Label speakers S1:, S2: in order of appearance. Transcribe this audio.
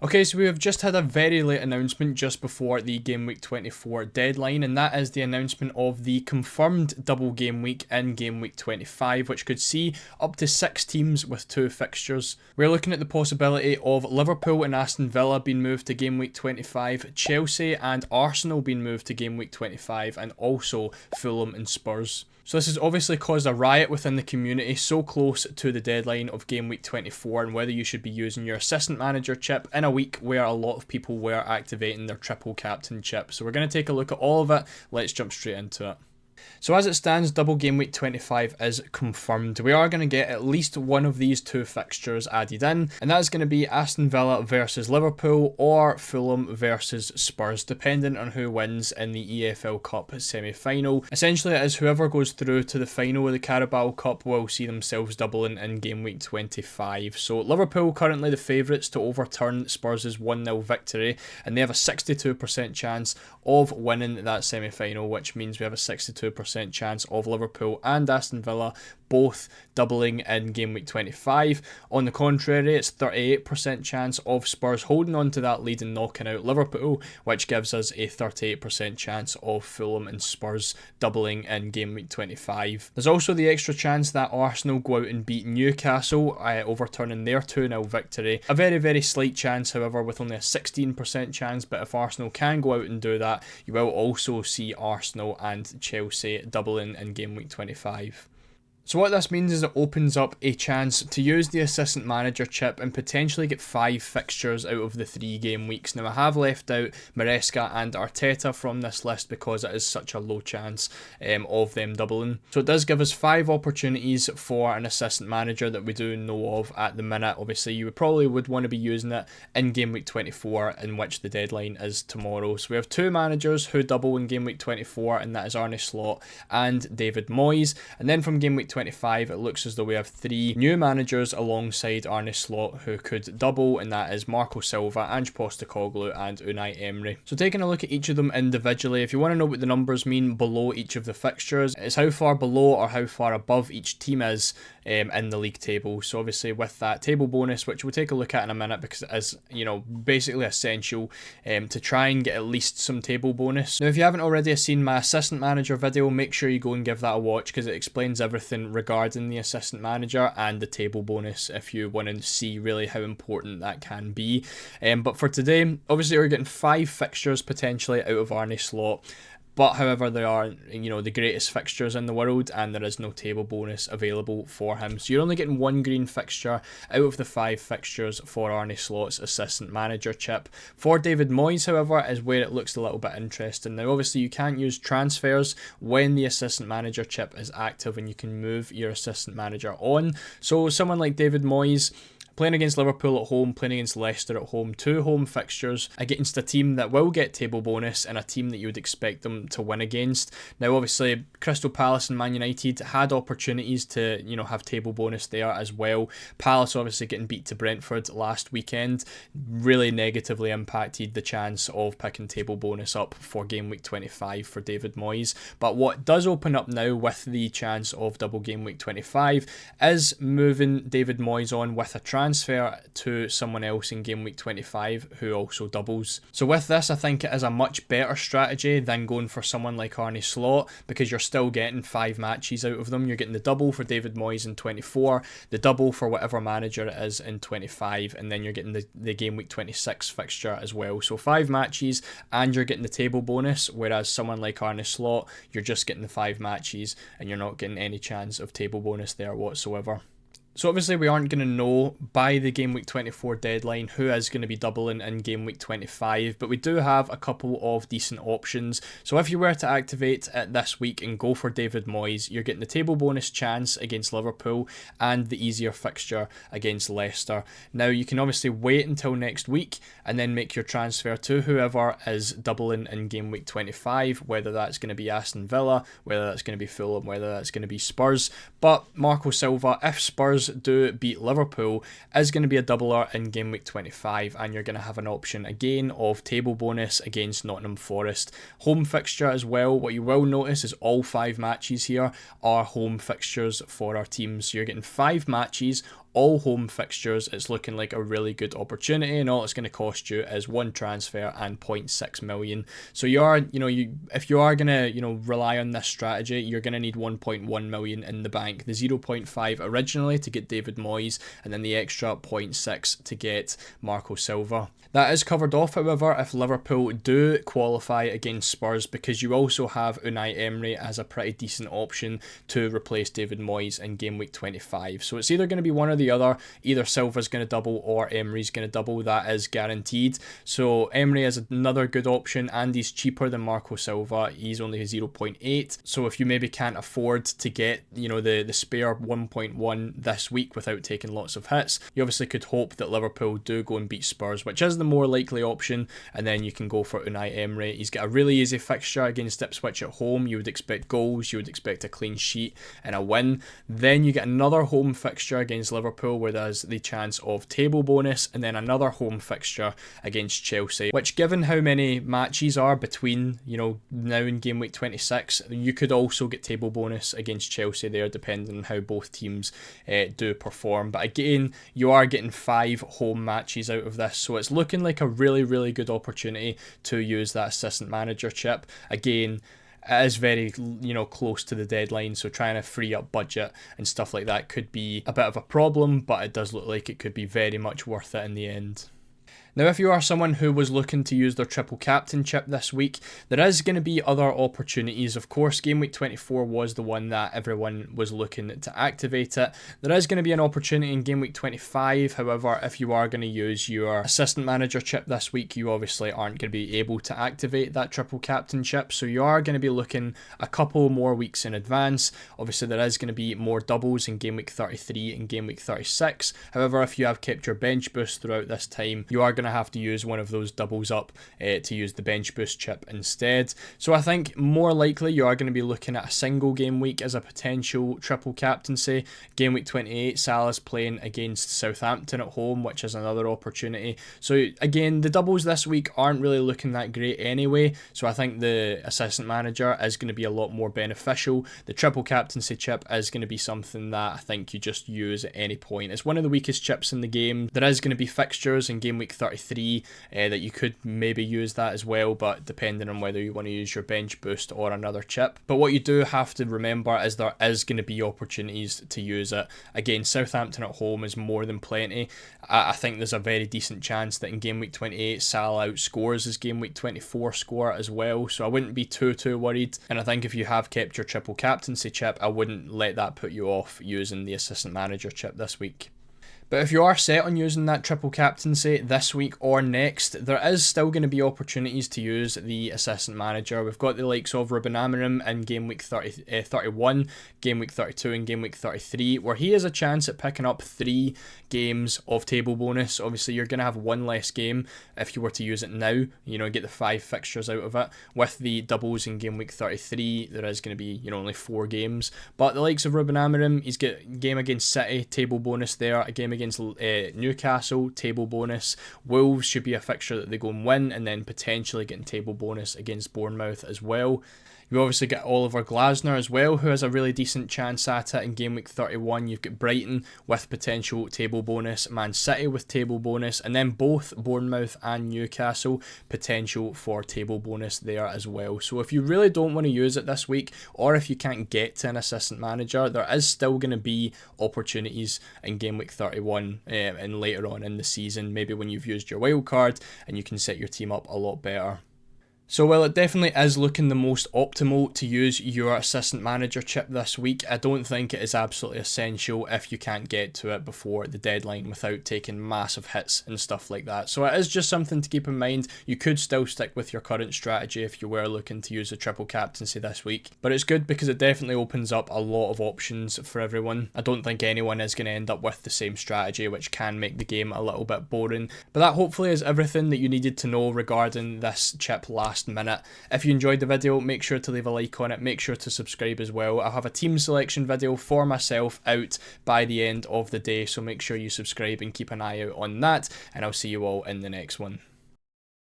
S1: Okay, so we have just had a very late announcement just before the Game Week 24 deadline, and that is the announcement of the confirmed double game week in Game Week 25, which could see up to 6 teams with 2 fixtures. We're looking at the possibility of Liverpool and Aston Villa being moved to Game Week 25, Chelsea and Arsenal being moved to Game Week 25, and also Fulham and Spurs. So this has obviously caused a riot within the community so close to the deadline of Game Week 24 and whether you should be using your assistant manager chip in a week where a lot of people were activating their triple captain chip. So we're going to take a look at all of it. Let's jump straight into it. So as it stands, double game week 25 is confirmed. We are going to get at least one of these 2 fixtures added in, and that is going to be Aston Villa versus Liverpool or Fulham versus Spurs, depending on who wins in the EFL Cup semi-final. Essentially, it is whoever goes through to the final of the Carabao Cup will see themselves doubling in game week 25. So Liverpool currently the favourites to overturn Spurs' 1-0 victory, and they have a 62% chance of winning that semi-final, which means we have a 62% chance of Liverpool and Aston Villa both doubling in game week 25. On the contrary, it's 38% chance of Spurs holding on to that lead and knocking out Liverpool, which gives us a 38% chance of Fulham and Spurs doubling in game week 25. There's also the extra chance that Arsenal go out and beat Newcastle, overturning their 2-0 victory. A very, very slight chance, however, with only a 16% chance, but if Arsenal can go out and do that, you will also see Arsenal and Chelsea doubling in game week 25. So what this means is it opens up a chance to use the assistant manager chip and potentially get 5 fixtures out of the 3 game weeks. Now I have left out Maresca and Arteta from this list because it is such a low chance of them doubling. So it does give us 5 opportunities for an assistant manager that we do know of at the minute. Obviously you probably would want to be using it in game week 24, in which the deadline is tomorrow. So we have 2 managers who double in game week 24, and that is Arne Slot and David Moyes. And then from game week 25, it looks as though we have 3 new managers alongside Arne Slot who could double, and that is Marco Silva, Ange Postecoglou and Unai Emery. So taking a look at each of them individually, if you want to know what the numbers mean below each of the fixtures, it's how far below or how far above each team is in the league table. So obviously with that table bonus, which we'll take a look at in a minute because it is, basically essential to try and get at least some table bonus. Now if you haven't already seen my assistant manager video, make sure you go and give that a watch because it explains everything regarding the assistant manager and the table bonus if you want to see really how important that can be. But for today, obviously we're getting 5 fixtures potentially out of Arne Slot. But however, they are, the greatest fixtures in the world, and there is no table bonus available for him. So you're only getting 1 green fixture out of the 5 fixtures for Arne Slot's assistant manager chip. For David Moyes, however, is where it looks a little bit interesting. Now, obviously, you can't use transfers when the assistant manager chip is active, and you can move your assistant manager on. So someone like David Moyes, playing against Liverpool at home, playing against Leicester at home, 2 home fixtures against a team that will get table bonus and a team that you would expect them to win against. Now obviously Crystal Palace and Man United had opportunities to have table bonus there as well. Palace obviously getting beat to Brentford last weekend really negatively impacted the chance of picking table bonus up for game week 25 for David Moyes. But what does open up now with the chance of double game week 25 is moving David Moyes on with a transfer to someone else in game week 25 who also doubles. So with this, I think it is a much better strategy than going for someone like Arne Slot, because you're still getting 5 matches out of them. You're getting the double for David Moyes in 24, the double for whatever manager it is in 25, and then you're getting the game week 26 fixture as well. So 5 matches and you're getting the table bonus, whereas someone like Arne Slot, you're just getting the 5 matches and you're not getting any chance of table bonus there whatsoever. So obviously we aren't going to know by the game week 24 deadline who is going to be doubling in game week 25, but we do have a couple of decent options. So if you were to activate it this week and go for David Moyes, you're getting the table bonus chance against Liverpool and the easier fixture against Leicester. Now you can obviously wait until next week and then make your transfer to whoever is doubling in game week 25, whether that's going to be Aston Villa, whether that's going to be Fulham, whether that's going to be Spurs. But Marco Silva, if Spurs do beat Liverpool, is going to be a doubler in game week 25, and you're going to have an option again of table bonus against Nottingham Forest. Home fixture as well. What you will notice is all 5 matches here are home fixtures for our teams. So you're getting 5 matches, all home fixtures, it's looking like a really good opportunity, and all it's going to cost you is one transfer and 0.6 million. So you are, if you are going to, rely on this strategy, you're going to need 1.1 million in the bank. The 0.5 originally to get David Moyes, and then the extra 0.6 to get Marco Silva. That is covered off, however, if Liverpool do qualify against Spurs, because you also have Unai Emery as a pretty decent option to replace David Moyes in game week 25. So it's either going to be one or the other. Either Silva's going to double or Emery's going to double. That is guaranteed. So Emery is another good option, and he's cheaper than Marco Silva. He's only 0.8. So if you maybe can't afford to get, the spare 1.1 this week without taking lots of hits, you obviously could hope that Liverpool do go and beat Spurs, which is the more likely option, and then you can go for Unai Emery. He's got a really easy fixture against Ipswich at home. You would expect goals, you would expect a clean sheet and a win. Then you get another home fixture against Liverpool where there's the chance of table bonus, and then another home fixture against Chelsea, which, given how many matches are between, now in game week 26, you could also get table bonus against Chelsea there, depending on how both teams do perform. But again, you are getting 5 home matches out of this, so it's looking like a really, really good opportunity to use that assistant manager chip. Again, it is very, close to the deadline, so trying to free up budget and stuff like that could be a bit of a problem, but it does look like it could be very much worth it in the end. Now, if you are someone who was looking to use their triple captain chip this week, there is going to be other opportunities. Of course, game week 24 was the one that everyone was looking to activate it. There is going to be an opportunity in game week 25. However, if you are going to use your assistant manager chip this week, you obviously aren't going to be able to activate that triple captain chip. So you are going to be looking a couple more weeks in advance. Obviously, there is going to be more doubles in game week 33 and game week 36. However, if you have kept your bench boost throughout this time, you are going to have to use one of those doubles up to use the bench boost chip instead. So I think more likely you are going to be looking at a single game week as a potential triple captaincy. Game week 28, Salah's playing against Southampton at home, which is another opportunity. So again, the doubles this week aren't really looking that great anyway, so I think the assistant manager is going to be a lot more beneficial. The triple captaincy chip is going to be something that I think you just use at any point. It's one of the weakest chips in the game. There is going to be fixtures in game week 33 that you could maybe use that as well, but depending on whether you want to use your bench boost or another chip. But what you do have to remember is there is going to be opportunities to use it. Again, Southampton at home is more than plenty. I think there's a very decent chance that in game week 28 Salah outscores his game week 24 score as well, so I wouldn't be too worried. And I think if you have kept your triple captaincy chip, I wouldn't let that put you off using the assistant manager chip this week. But if you are set on using that triple captaincy this week or next, there is still going to be opportunities to use the assistant manager. We've got the likes of Ruben Amorim in game week 31, game week 32 and game week 33, where he has a chance at picking up 3 games of table bonus. Obviously, you're going to have one less game if you were to use it now, get the 5 fixtures out of it. With the doubles in game week 33, there is going to be, only 4 games. But the likes of Ruben Amorim, he's got a game against City, table bonus there, a game against Newcastle, table bonus. Wolves should be a fixture that they go and win, and then potentially getting table bonus against Bournemouth as well. You obviously get Oliver Glasner as well, who has a really decent chance at it in game week 31. You've got Brighton with potential table bonus, Man City with table bonus, and then both Bournemouth and Newcastle potential for table bonus there as well. So if you really don't want to use it this week, or if you can't get to an assistant manager, there is still going to be opportunities in game week 31 and later on in the season, maybe when you've used your wild card and you can set your team up a lot better. So while it definitely is looking the most optimal to use your assistant manager chip this week, I don't think it is absolutely essential if you can't get to it before the deadline without taking massive hits and stuff like that. So it is just something to keep in mind. You could still stick with your current strategy if you were looking to use a triple captaincy this week, but it's good because it definitely opens up a lot of options for everyone. I don't think anyone is going to end up with the same strategy, which can make the game a little bit boring. But that hopefully is everything that you needed to know regarding this chip last minute. If you enjoyed the video, make sure to leave a like on it, make sure to subscribe as well. I'll have a team selection video for myself out by the end of the day, so make sure you subscribe and keep an eye out on that, and I'll see you all in the next one.